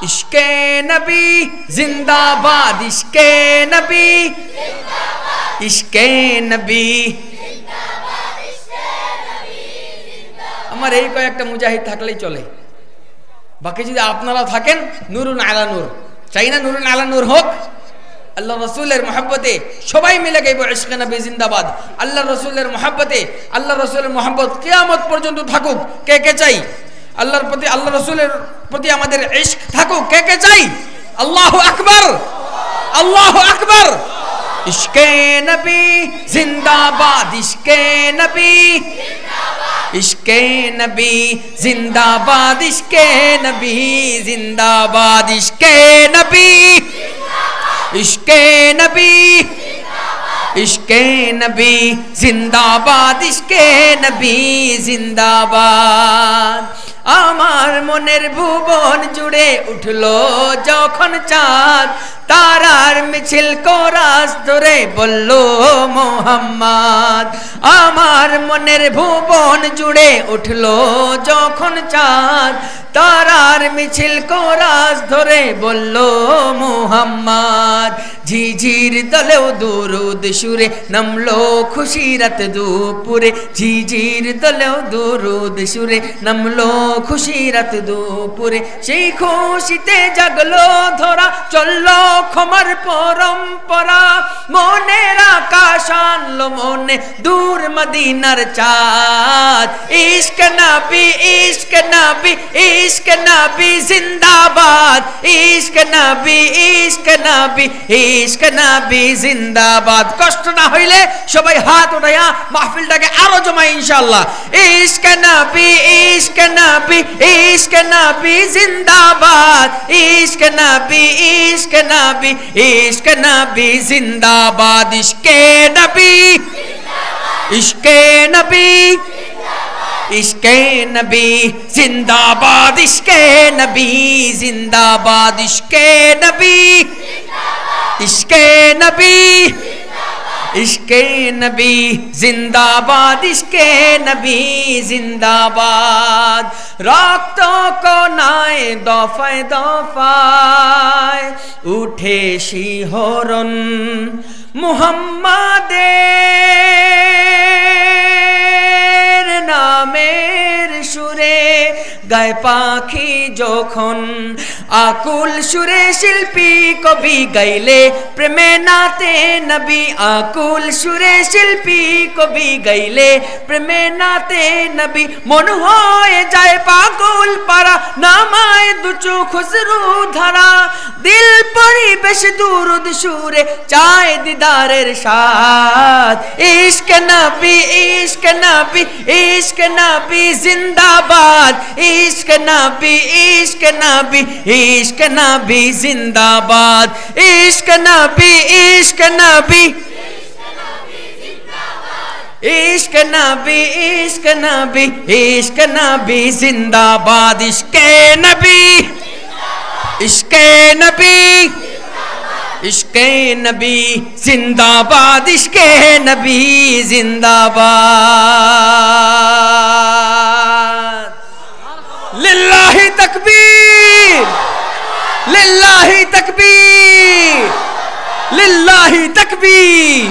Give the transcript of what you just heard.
इश्के नबी जिंदाबाद, इश्के नबी, इश्के नबी। আমার এই কয়েকটা মুজাহিদ থাকলেই চলে, বাকি যদি আপনারা থাকেন নূরুন আলা নূর। চাই না নূরুন আলা নূর হোক? আল্লাহ রসুলের মহব্বতে সবাই মিলে গাইব ইশকে নবী জিন্দাবাদ। আল্লাহ রসুলের মহব্বতে, আল্লাহ রসুলের মহব্বত কিয়ামত পর্যন্ত থাকুক। কে কে চাই আল্লাহর প্রতি, আল্লাহ রসুলের প্রতি আমাদের ইশক থাকুক? কে কে চাই? আল্লাহু আকবার, আল্লাহু আকবার। ইশকে নবী জিন্দাবাদ, ইশকে নবী, इश्के नबी जिंदाबाद, इश्के नबी जिंदाबाद, इश्के नबी, इश्के नबी, इश्के नबी जिंदाबाद, इश्के नबी जिंदाबाद। আমার মনের ভুবন জুড়ে উঠলো যখন চাঁদ, তারার মিছিল কোরাস ধরে বলল মোহাম্মদ। আমার মনের ভুবন জুড়ে উঠলো যখন চাঁদ, তারার মিছিল কোরাস ধরে বলল মোহাম্মদ। ঝিঝির দলেও দুরুদ সুরে নামলো খুশি রাত দুপুরে, ঝিঝির দলেও দুরুদ সুরে নামলো খুশি রাত দুপুরে। সেই খুশিতে জাগলো ধরা, চললো ক্ষমার পরম্পরা। মনের আকাশ আনলো মনে দূর মদিনার চাঁদ। ইশক নবী, ইশক নবী, ইশক নবী জিন্দাবাদ, ইশক নবী, ইশক নবী, ইশক নবী জিন্দাবাদ। কষ্ট না হইলে সবাই হাত উঠাইয়া মাহফিলটাকে আরো জমাই ইনশাআল্লাহ। ইশক নবী, ইশক নবী, ইশক নবী জিন্দাবাদ, ইশক নবী, ইশক নবী, इश्क नबी जिंदाबाद, इश्के नबी, इश्के नबी, इश्के नबी जिंदाबाद, इश्के नबी जिंदाबाद, इश्के नबी, इश्के नबी, इश्के नबी जिंदाबाद, इश्के नबी जिंदाबाद। रक्त कोनाय दफाय दफाय उठे शिहरन मुहम्मदेर नामेर सुरे गाय पाखी যখন আকুল সুরে শিল্পী কবি গাইলে প্রেমে নাতে নবী। আকুল সুরে শিল্পী কবি গাইলে প্রেমে নাতে নবী। মন হয়ে যায় পাগল পারা, নামায় দুচো খুসরু ধারা। দিল পরিবেশ দুরুদ সুরে চায় দিদারের স্বাদ। ইশক নবী, ইশক নবী, ইশক নবী জিন্দাবাদ, इश्क नबी, इश्क नबी, इश्क नबी जिंदाबाद, इश्क नबी, इश्क नबी, इश्क नबी, इश्क नबी, इश्क नबी जिंदाबाद, इश्के नबी, इश्के नबी, इश्के नबी जिंदाबाद, इश्के नबी जिंदाबाद। लिल्लाहि तकबीर, लिल्लाहि तकबीर, लिल्लाहि तकबीर।